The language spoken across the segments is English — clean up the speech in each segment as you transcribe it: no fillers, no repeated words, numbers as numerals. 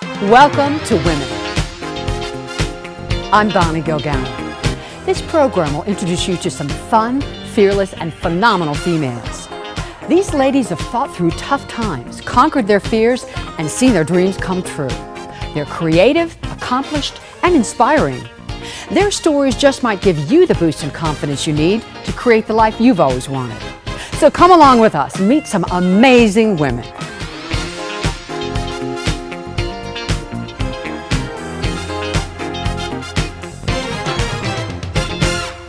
Welcome to Women. I'm Bonnie Gilgallen. This program will introduce you to some fun, fearless, and phenomenal females. These ladies have fought through tough times, conquered their fears, and seen their dreams come true. They're creative, accomplished, and inspiring. Their stories just might give you the boost and confidence you need to create the life you've always wanted. So come along with us and meet some amazing women.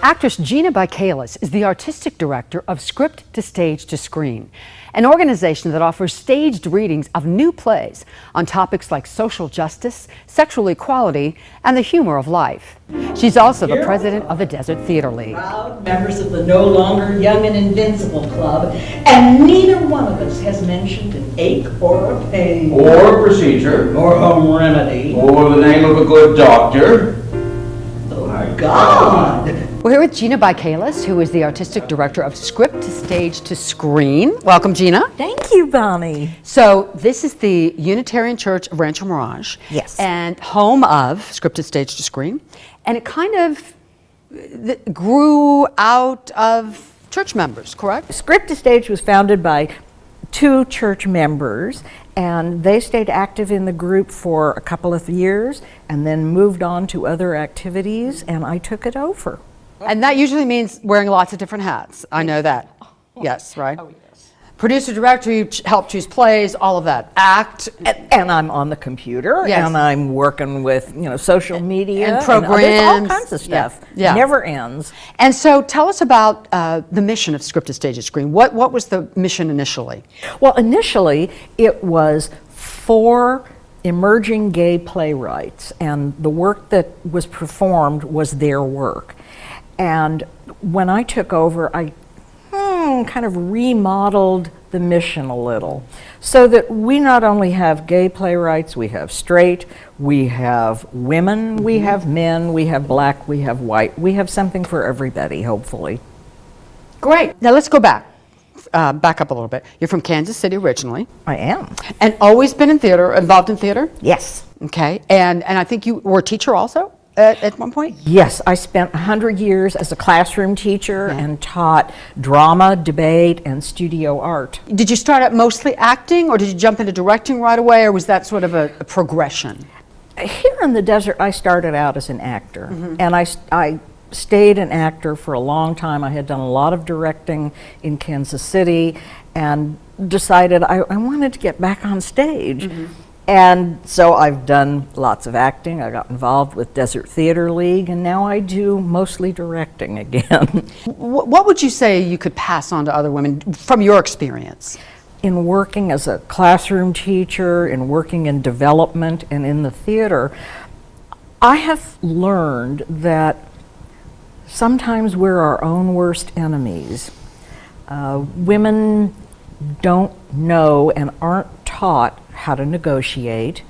Actress Gina Bikalis is the artistic director of Script to Stage to Screen, an organization that offers staged readings of new plays on topics like social justice, sexual equality, and the humor of life. She's also the president of the Desert Theater League. Proud members of the No Longer Young and Invincible Club, and neither one of us has mentioned an ache or a pain. Or a procedure. Or home remedy. Or the name of a good doctor. Oh my God! We're here with Gina Bikalis, who is the artistic director of Script to Stage to Screen. Welcome, Gina. Thank you, Bonnie. So this is the Unitarian Church of Rancho Mirage. Yes. And home of Script to Stage to Screen. And it kind of grew out of church members, correct? Script to Stage was founded by two church members, and they stayed active in the group for a couple of years and then moved on to other activities, and I took it over. And that usually means wearing lots of different hats. I know that. Yes, right? Oh, yes. Producer, director, you help choose plays, all of that. Act. And I'm on the computer, Yes. and I'm working with social media And programs. all kinds of stuff. Yeah. Never ends. And so tell us about the mission of Script to Stage to Screen. What was the mission initially? Well, initially it was for emerging gay playwrights, and the work that was performed was their work. And when I took over, I kind of remodeled the mission a little, so that we not only have gay playwrights, we have straight, we have women, we have men, we have black, we have white. We have something for everybody, hopefully. Great. Now let's go back. Back up a little bit. You're from Kansas City originally. I am. And always been in theater, involved in theater? Yes. Okay. And I think you were a teacher also at one point? Yes, I spent 100 years as a classroom teacher and taught drama, debate, and studio art. Did you start out mostly acting, or did you jump into directing right away, or was that sort of a progression? Here in the desert, I started out as an actor, and I stayed an actor for a long time. I had done a lot of directing in Kansas City and decided I wanted to get back on stage. And so I've done lots of acting. I got involved with Desert Theater League, and now I do mostly directing again. What would you say you could pass on to other women from your experience? In working as a classroom teacher, in working in development and in the theater, I have learned that sometimes we're our own worst enemies. Women don't know and aren't taught how to negotiate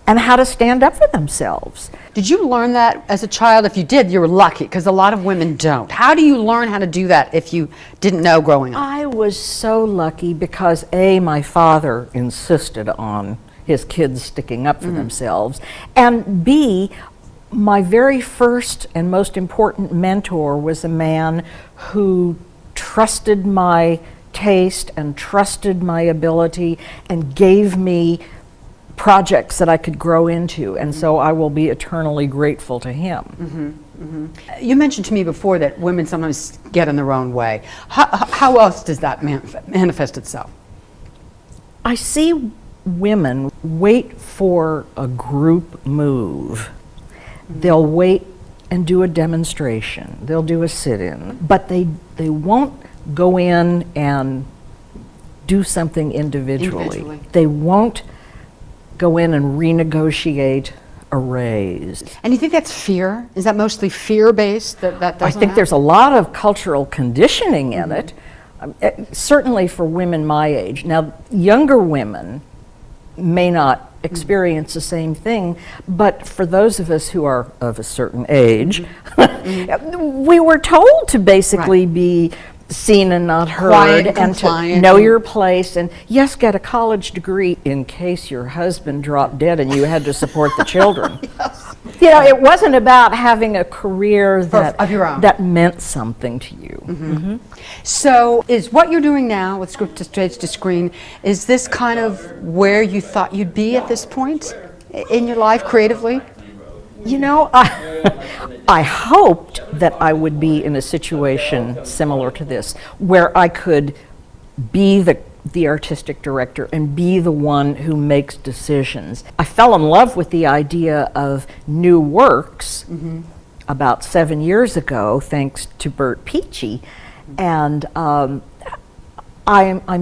and how to stand up for themselves. Did you learn that as a child? If you did, you were lucky, because a lot of women don't. How do you learn how to do that if you didn't know growing up? I was so lucky because my father insisted on his kids sticking up for themselves, and B, my very first and most important mentor was a man who trusted my taste and trusted my ability and gave me projects that I could grow into, and so I will be eternally grateful to him. You mentioned to me before that women sometimes get in their own way. How else does that manifest itself? I see women wait for a group move. They'll wait and do a demonstration. They'll do a sit-in, but they won't go in and do something individually. They won't go in and renegotiate a raise. And you think that's fear? Is that mostly fear-based? I think there's a lot of cultural conditioning in it, certainly for women my age. Now, younger women may not experience the same thing, but for those of us who are of a certain age, we were told to basically be seen and not heard, Quiet and and to compliant. know your place, and yes, get a college degree in case your husband dropped dead and you had to support the children. You know, it wasn't about having a career that of your own. that meant something to you. So is what you're doing now with Script to Stage to Screen, is this kind of where you thought you'd be at this point in your life creatively? You know, I hoped that I would be in a situation similar to this, where I could be the artistic director and be the one who makes decisions. I fell in love with the idea of new works about 7 years ago, thanks to Bert Peachy, and I'm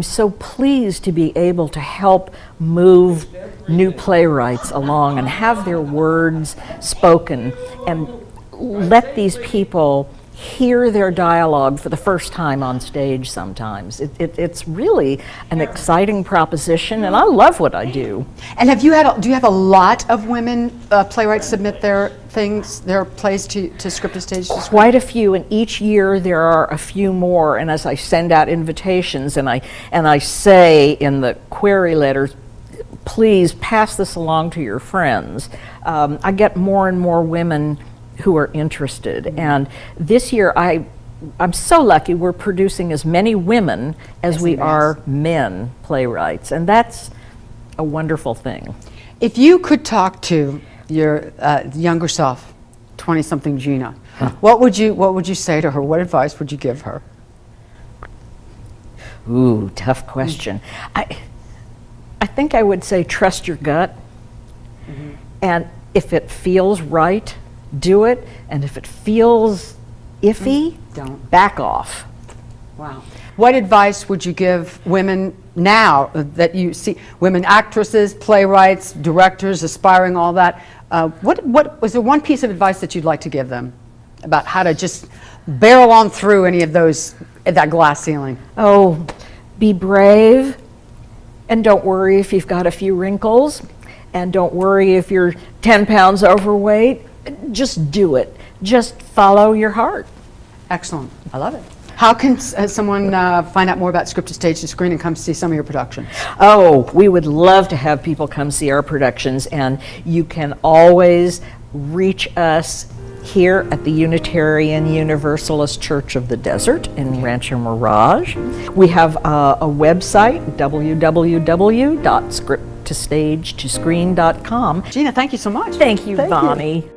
so pleased to be able to help move new playwrights along and have their words spoken and let these people hear their dialogue for the first time on stage sometimes. It's really an exciting proposition, and I love what I do. And do you have a lot of women playwrights submit their plays to Script to Stage to Screen? Quite a few, and each year there are a few more, and as I send out invitations and I say in the query letters, please pass this along to your friends, I get more and more women who are interested. And this year I'm so lucky we're producing as many women as we are men playwrights, and that's a wonderful thing. If you could talk to your younger self, 20-something Gina, what would you say to her? What advice would you give her? Ooh, tough question. I think I would say trust your gut, and if it feels right, do it, and if it feels iffy, don't. Back off. Wow. What advice would you give women now that you see, women actresses, playwrights, directors, aspiring, all that? What was there one piece of advice that you'd like to give them about how to just barrel on through any of that glass ceiling? Oh, be brave, and don't worry if you've got a few wrinkles, and don't worry if you're 10 pounds overweight. Just do it. Just follow your heart. Excellent. I love it. How can someone find out more about Script to Stage to Screen and come see some of your productions? Oh, we would love to have people come see our productions, and you can always reach us here at the Unitarian Universalist Church of the Desert in Rancho Mirage. We have a website, www.scripttostagetoscreen.com. Gina, thank you so much. Thank you, Bonnie.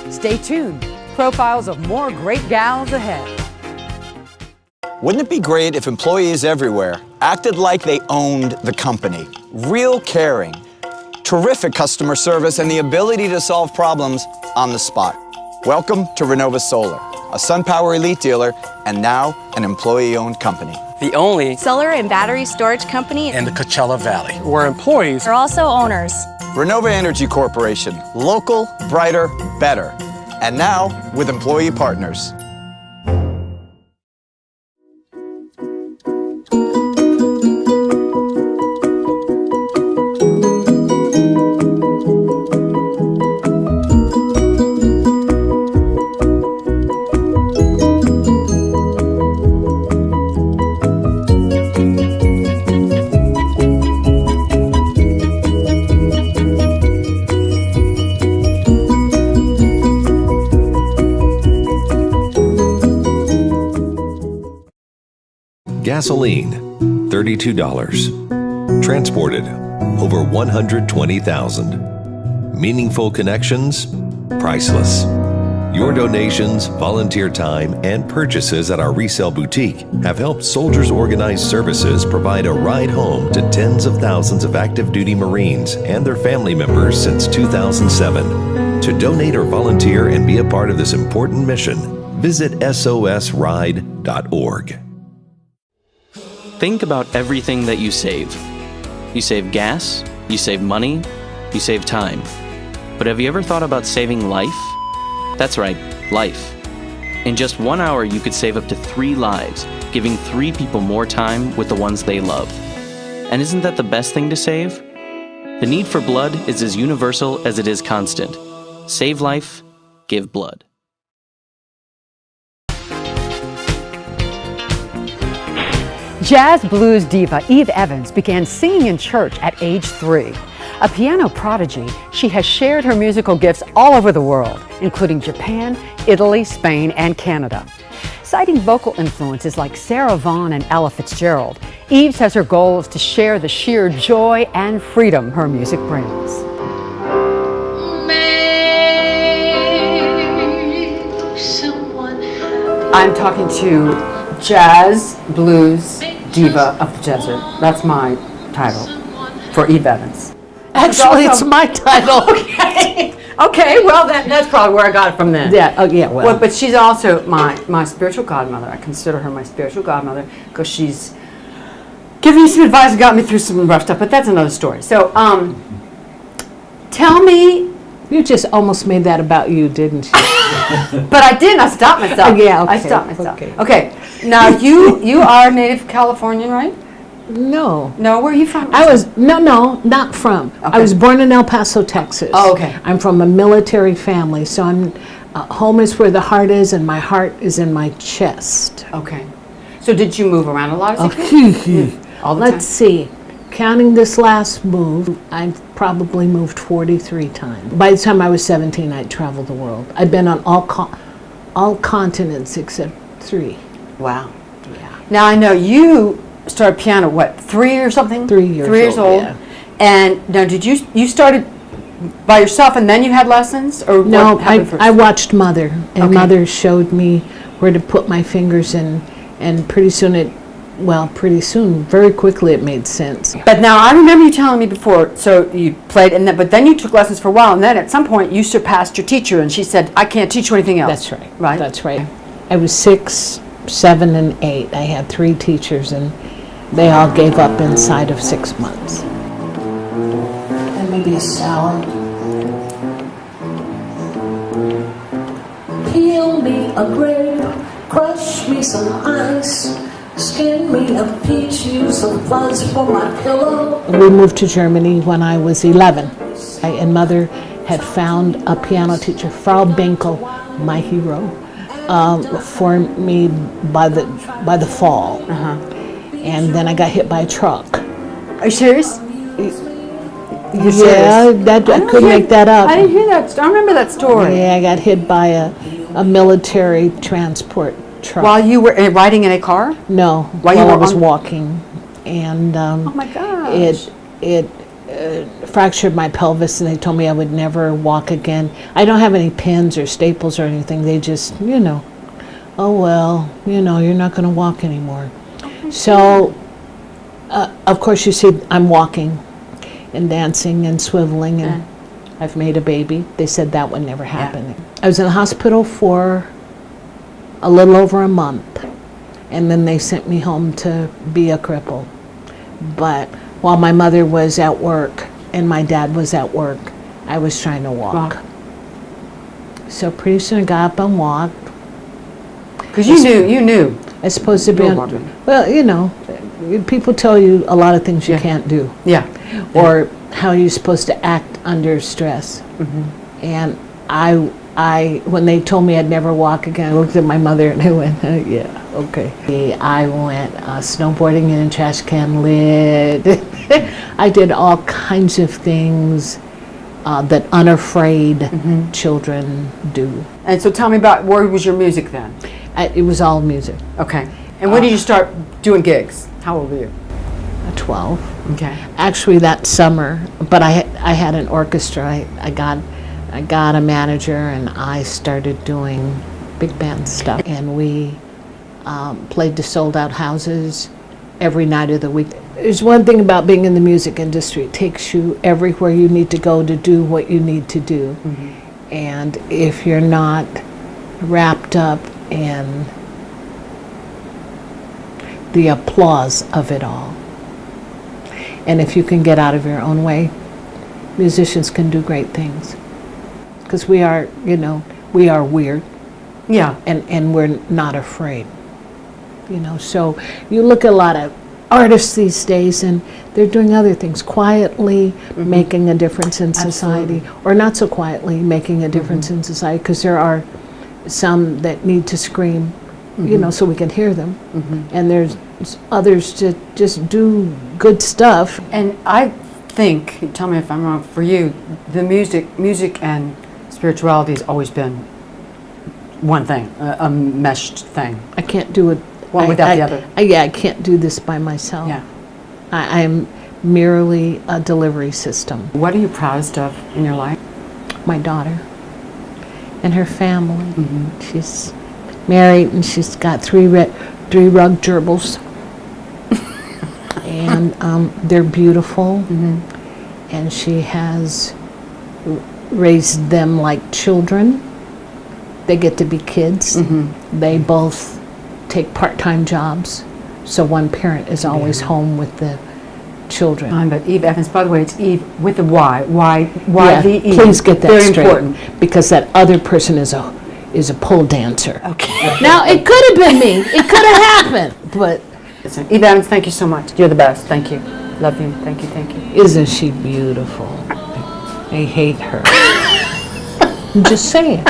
Stay tuned. Profiles of more great gals ahead. Wouldn't it be great if employees everywhere acted like they owned the company? Real caring, terrific customer service, and the ability to solve problems on the spot. Welcome to Renova.solar, a SUNPOWER Elite Dealer, and now an employee-owned company. The only solar and battery storage company in the Coachella Valley, where employees are also owners. Renova Energy Corporation, local, brighter, better. And now, with employee partners. Gasoline, $32. Transported, over 120,000. Meaningful connections, priceless. Your donations, volunteer time, and purchases at our resale boutique have helped Soldiers Organized Services provide a ride home to tens of thousands of active duty Marines and their family members since 2007. To donate or volunteer and be a part of this important mission, visit sosride.org. Think about everything that you save. You save gas, you save money, you save time. But have you ever thought about saving life? That's right, life. In just 1 hour, you could save up to 3 lives, giving 3 people more time with the ones they love. And isn't that the best thing to save? The need for blood is as universal as it is constant. Save life, give blood. Jazz blues diva Eve Evans began singing in church at age 3. A piano prodigy, she has shared her musical gifts all over the world, including Japan, Italy, Spain, and Canada. Citing vocal influences like Sarah Vaughan and Ella Fitzgerald, Eve says her goal is to share the sheer joy and freedom her music brings. I'm talking to Jazz Blues Diva of the Desert. That's my title for Eve Evans. Actually, it's my title. Okay, well, that's probably where I got it from then. Yeah, oh, yeah, well. But she's also my spiritual godmother. I consider her my spiritual godmother because she's given me some advice and got me through some rough stuff, but that's another story. So, tell me. You just almost made that about you, didn't you? But I didn't. I stopped myself. Yeah, okay. I stopped myself. Okay. Okay. Now, you are native Californian, right? No. No, where are you from? No, not from. Okay. I was born in El Paso, Texas. Oh, okay. I'm from a military family, so I'm home is where the heart is, and my heart is in my chest. Okay. So did you move around a lot as a kid? All the Let's see. Counting this last move, I've probably moved 43 times. By the time I was 17, I'd traveled the world. I'd been on all continents except 3. Wow. Yeah. Now I know you started piano, what, 3 or something? 3 years 3 years old. Yeah. And now did you started by yourself and then you had lessons? Or No, what happened first? I watched Mother, and Okay. Mother showed me where to put my fingers in, and pretty soon, very quickly it made sense. But now I remember you telling me before, so you played, but then you took lessons for a while, and then at some point you surpassed your teacher, and she said, I can't teach you anything else. That's right. Right? That's right. I was 6, 7, and 8. I had 3 teachers, and they all gave up inside of 6 months. And maybe a salad. Peel me a grape, crush me some ice, skin me a peach, use some fuzz for my pillow. We moved to Germany when I was 11, and Mother had found a piano teacher, Frau Benkel, my hero, for me by the fall. And then I got hit by a truck. Are you serious? You're Yeah, serious? I couldn't make that up. I didn't hear that. I remember that story. Yeah, I got hit by a military transport truck. While you were riding in a car? No, While you I were was on- walking, and Oh my gosh. it fractured my pelvis, and they told me I would never walk again. I don't have any pins or staples or anything. They just, oh well, you're not going to walk anymore. So, of course, you see, I'm walking and dancing and swiveling, and I've made a baby. They said that would never happen. I was in the hospital for a little over a month, and then they sent me home to be a cripple. But while my mother was at work and my dad was at work, I was trying to walk. Wow. So pretty soon I got up and walked. Because you knew. I was supposed to be You were on, walking. well, people tell you a lot of things you Yeah. can't do, Yeah. or how you're supposed to act under stress. And I when they told me I'd never walk again, I looked at my mother and I went, yeah, okay. I went snowboarding in a trash can lid. I did all kinds of things that unafraid children do. And so tell me about, where was your music then? It was all music. Okay. And when did you start doing gigs? How old were you? 12. Okay. Actually, that summer, but I had an orchestra. I got a manager, and I started doing big band stuff. And we played to sold-out houses every night of the week. There's one thing about being in the music industry. It takes you everywhere you need to go to do what you need to do. And if you're not wrapped up in the applause of it all, and if you can get out of your own way, musicians can do great things. Because we are weird, Yeah. and we're not afraid. So you look at a lot of artists these days, and they're doing other things, quietly making a difference in society, or not so quietly making a difference in society, because there are some that need to scream, you know, so we can hear them, and there's others to just do good stuff. And I think, tell me if I'm wrong, for you, the music and spirituality has always been one thing, a meshed thing. I can't do it one without the other. Yeah, I can't do this by myself. Yeah. I am merely a delivery system. What are you proudest of in your life? My daughter and her family. She's married and she's got three rug gerbils. And they're beautiful. And she has raised them like children. They get to be kids. They both take part-time jobs, so one parent is always home with the children. But Eve Evans, by the way, it's Eve with a Y. Why Yeah, the E? please get that Very straight, important. because that other person is a pole dancer. Okay. Now, it could have been me. It could have happened, but Listen, Eve Evans, thank you so much. You're the best. Thank you. Love you. Thank you. Thank you. isn't she beautiful? I hate her. I'm just saying.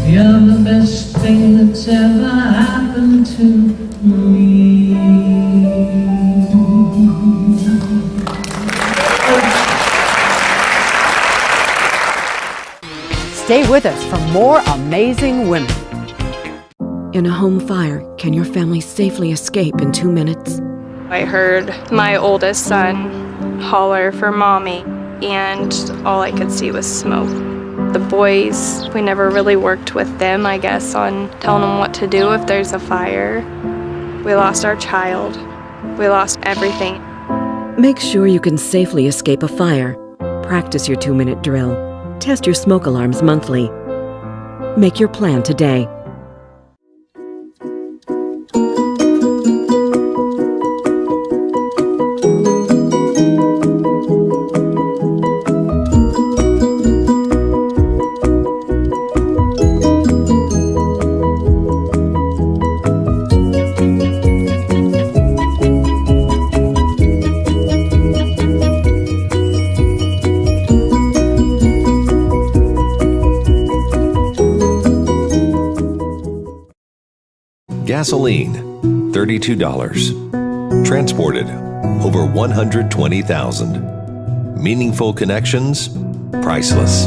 You're the best thing that's ever happened to me. Stay with us for more amazing women. In a home fire, can your family safely escape in 2 minutes? I heard my oldest son holler for mommy, and all I could see was smoke. The boys, we never really worked with them, I guess, on telling them what to do if there's a fire. We lost our child. We lost everything. Make sure you can safely escape a fire. Practice your 2-minute drill. Test your smoke alarms monthly. Make your plan today. Gasoline, $32. Transported, over 120,000. Meaningful connections, priceless.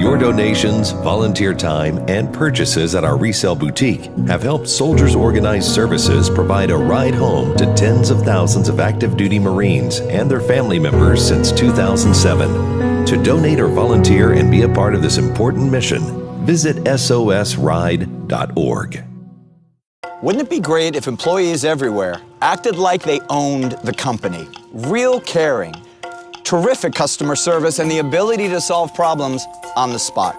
Your donations, volunteer time, and purchases at our resale boutique have helped Soldiers Organized Services provide a ride home to tens of thousands of active duty Marines and their family members since 2007. To donate or volunteer and be a part of this important mission, visit sosride.org. Wouldn't it be great if employees everywhere acted like they owned the company? Real caring, terrific customer service, and the ability to solve problems on the spot.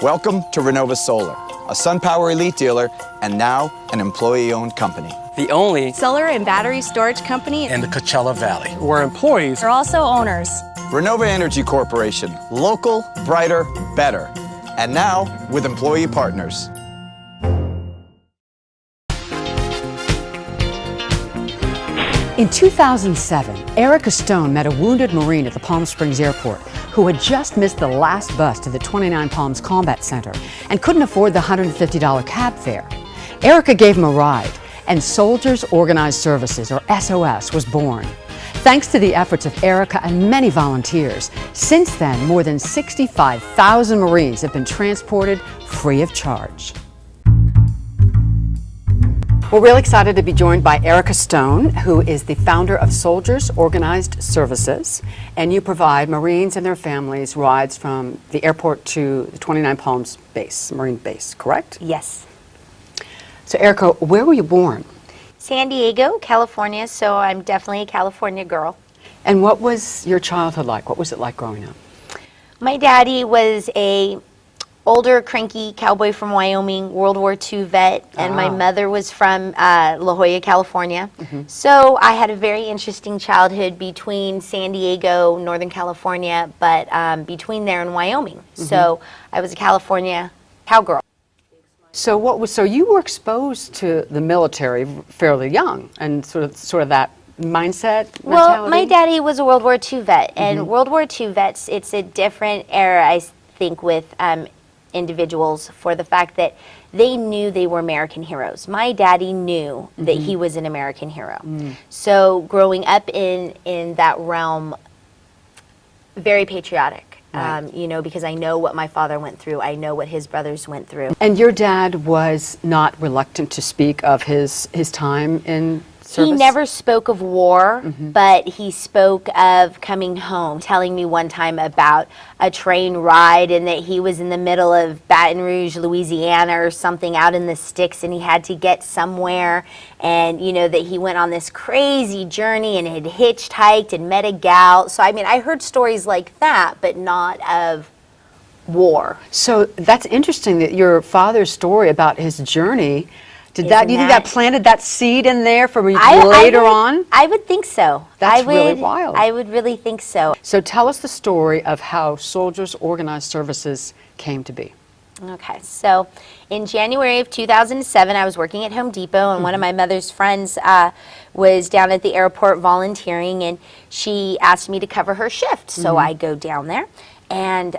Welcome to Renova.solar, a SUNPOWER Elite Dealer, and now an employee-owned company. The only Solar and battery storage company in the Coachella Valley, where employees are also owners. Renova Energy Corporation, local, brighter, better. And now with employee partners. In 2007, Erica Stone met a wounded Marine at the Palm Springs Airport who had just missed the last bus to the 29 Palms Combat Center and couldn't afford the $150 cab fare. Erica gave him a ride, and Soldiers Organized Services, or SOS, was born. Thanks to the efforts of Erica and many volunteers, since then, more than 65,000 Marines have been transported free of charge. We're really excited to be joined by Erica Stone, who is the founder of Soldiers Organized Services, and you provide Marines and their families rides from the airport to the 29 Palms base, Marine base, correct? Yes. So Erica, where were you born? San Diego, California, so I'm definitely a California girl. And what was your childhood like? What was it like growing up? My daddy was a older, cranky cowboy from Wyoming, World War II vet, and my mother was from La Jolla, California. So I had a very interesting childhood between San Diego, Northern California, but between there and Wyoming. So I was a California cowgirl. So you were exposed to the military fairly young, and sort of that mindset, Well, mentality? my daddy was a World War II vet, and World War II vets, it's a different era, I think, with individuals for the fact that they knew they were American heroes. My daddy knew that he was an American hero. So growing up in that realm, very patriotic. Right. You know, because I know what my father went through. I know what his brothers went through. And your dad was not reluctant to speak of his time in service? He never spoke of war, but he spoke of coming home, telling me one time about a train ride and that he was in the middle of Baton Rouge, Louisiana or something out in the sticks and he had to get somewhere, and you know that he went on this crazy journey and had hitchhiked and met a gal. So I mean, I heard stories like that, but not of war. So that's interesting that your father's story about his journey, do you think that planted that seed in there for later on? I would think so. That's really wild. I would really think so. So tell us the story of how Soldiers Organized Services came to be. Okay, so in January of 2007, I was working at Home Depot, and one of my mother's friends was down at the airport volunteering, and she asked me to cover her shift. So I go down there, and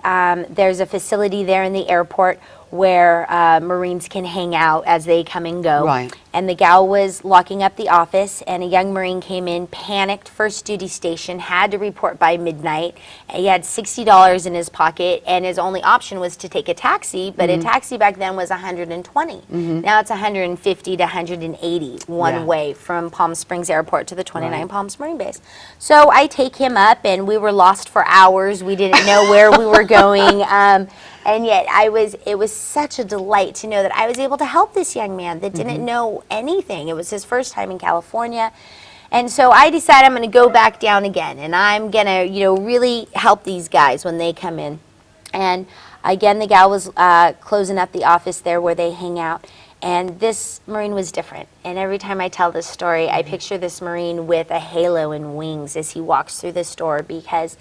there's a facility there in the airport where Marines can hang out as they come and go. Right. And the gal was locking up the office, and a young Marine came in, panicked, first duty station, had to report by midnight. He had $60 in his pocket, and his only option was to take a taxi, but a taxi back then was $120. Now it's $150 to $180 one way from Palm Springs Airport to the 29 Palms Marine Base. So I take him up, and we were lost for hours. We didn't know where we were going. And yet it was such a delight to know that I was able to help this young man that didn't know anything. It was his first time in California. And so I decided I'm going to go back down again, and I'm going to, you know, really help these guys when they come in. And again, the gal was closing up the office there where they hang out. And this Marine was different. And every time I tell this story, I picture this Marine with a halo and wings as he walks through the store, because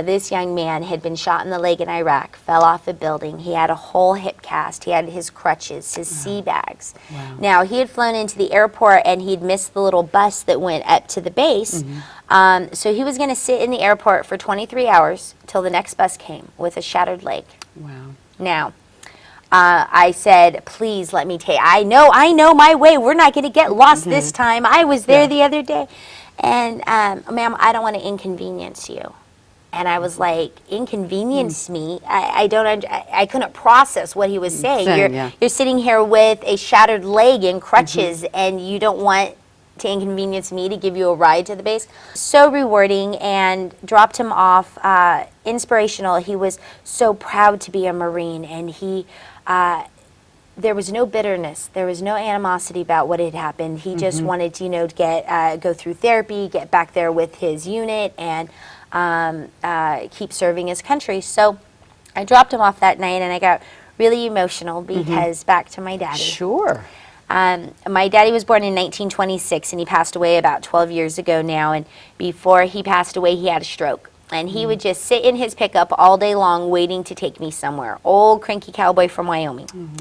this young man had been shot in the leg in Iraq, fell off a building. He had a whole hip cast. He had his crutches, his sea bags. Now, he had flown into the airport, and he'd missed the little bus that went up to the base. So he was going to sit in the airport for 23 hours till the next bus came with a shattered leg. Wow. Now, I said, please let me take, I know my way. We're not going to get lost this time. I was there the other day. And, ma'am, I don't want to inconvenience you. And I was like, inconvenience me? I couldn't process what he was saying. You're sitting here with a shattered leg and crutches, and you don't want to inconvenience me to give you a ride to the base. So rewarding, and dropped him off, inspirational. He was so proud to be a Marine, and he, there was no bitterness, there was no animosity about what had happened. He just wanted to, you know, go through therapy, get back there with his unit, and keep serving his country. So I dropped him off that night, and I got really emotional because back to my daddy. Sure. My daddy was born in 1926, and he passed away about 12 years ago now. And before he passed away, he had a stroke. And he would just sit in his pickup all day long waiting to take me somewhere. Old cranky cowboy from Wyoming.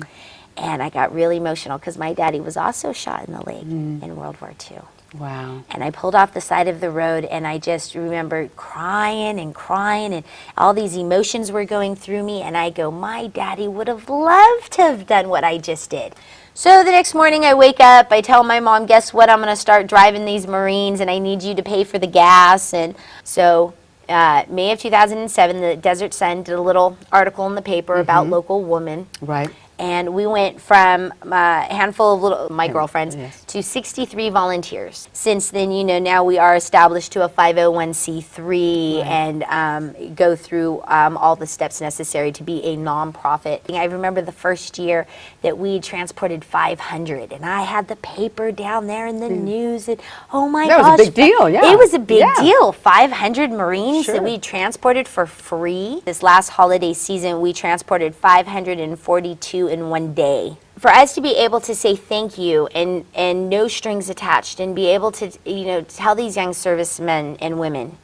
And I got really emotional because my daddy was also shot in the leg in World War II. Wow. And I pulled off the side of the road, and I just remember crying, and all these emotions were going through me. And I go, my daddy would have loved to have done what I just did. So the next morning I wake up, I tell my mom, guess what, I'm going to start driving these Marines, and I need you to pay for the gas. And so May of 2007, the Desert Sun did a little article in the paper about local women. Right. And we went from a handful of my girlfriends to 63 volunteers. Since then, you know, now we are established to a 501c3 and go through all the steps necessary to be a nonprofit. I remember the first year that we transported 500, and I had the paper down there in the news, and oh my gosh. That was a big deal, It was a big deal. 500 Marines that we transported for free. This last holiday season, we transported 542 in one day. For us to be able to say thank you and no strings attached, and be able to, you know, tell these young servicemen and women,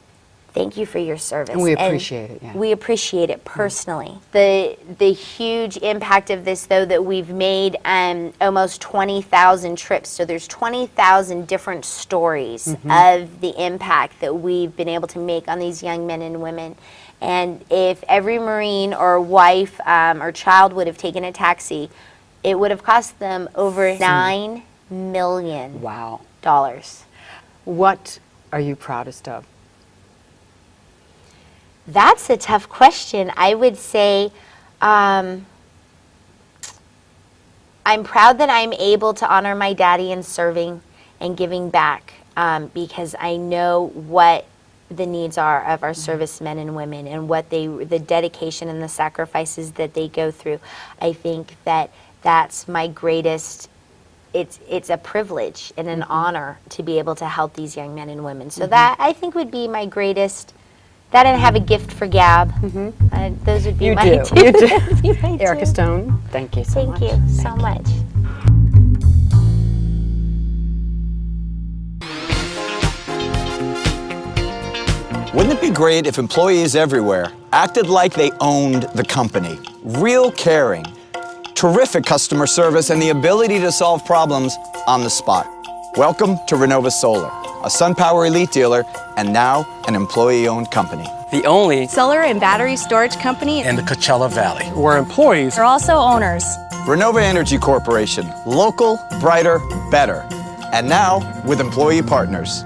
thank you for your service. And we appreciate it, yeah. We appreciate it personally. The huge impact of this, though, that we've made almost 20,000 trips. So there's 20,000 different stories of the impact that we've been able to make on these young men and women. And if every Marine or wife or child would have taken a taxi, it would have cost them over $9 million. Wow. Dollars. What are you proudest of? That's a tough question. I would say I'm proud that I'm able to honor my daddy in serving and giving back because I know what the needs are of our servicemen and women and what the dedication and the sacrifices that they go through. I think that's my greatest. It's a privilege and an honor to be able to help these young men and women. So that I think would be my greatest. That and have a gift for Gab. Those would be my two. You do. Erica Stone, thank you so much. Thank you so much. Wouldn't it be great if employees everywhere acted like they owned the company? Real caring, terrific customer service, and the ability to solve problems on the spot. Welcome to Renova.solar, a SUNPOWER Elite Dealer, and now an employee-owned company. The only solar and battery storage company in the Coachella Valley, where employees are also owners. Renova Energy Corporation, local, brighter, better. And now with employee partners.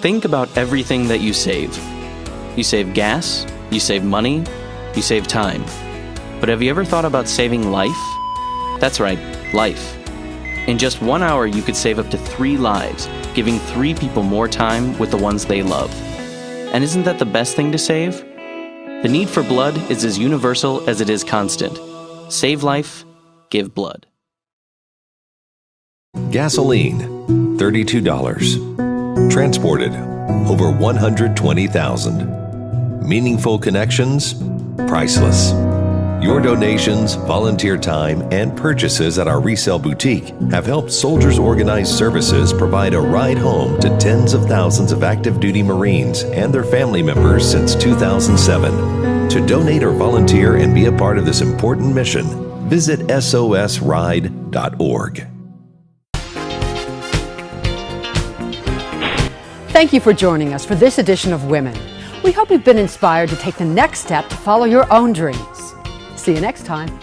Think about everything that you save. You save gas, you save money, you save time. But have you ever thought about saving life? That's right, life. In just 1 hour, you could save up to 3 lives, giving 3 people more time with the ones they love. And isn't that the best thing to save? The need for blood is as universal as it is constant. Save life, give blood. Gasoline, $32. Transported, over 120,000. Meaningful connections, priceless. Your donations, volunteer time, and purchases at our resale boutique have helped Soldiers Organized Services provide a ride home to tens of thousands of active duty Marines and their family members since 2007. To donate or volunteer and be a part of this important mission, visit sosride.org. Thank you for joining us for this edition of Women. We hope you've been inspired to take the next step to follow your own dreams. See you next time.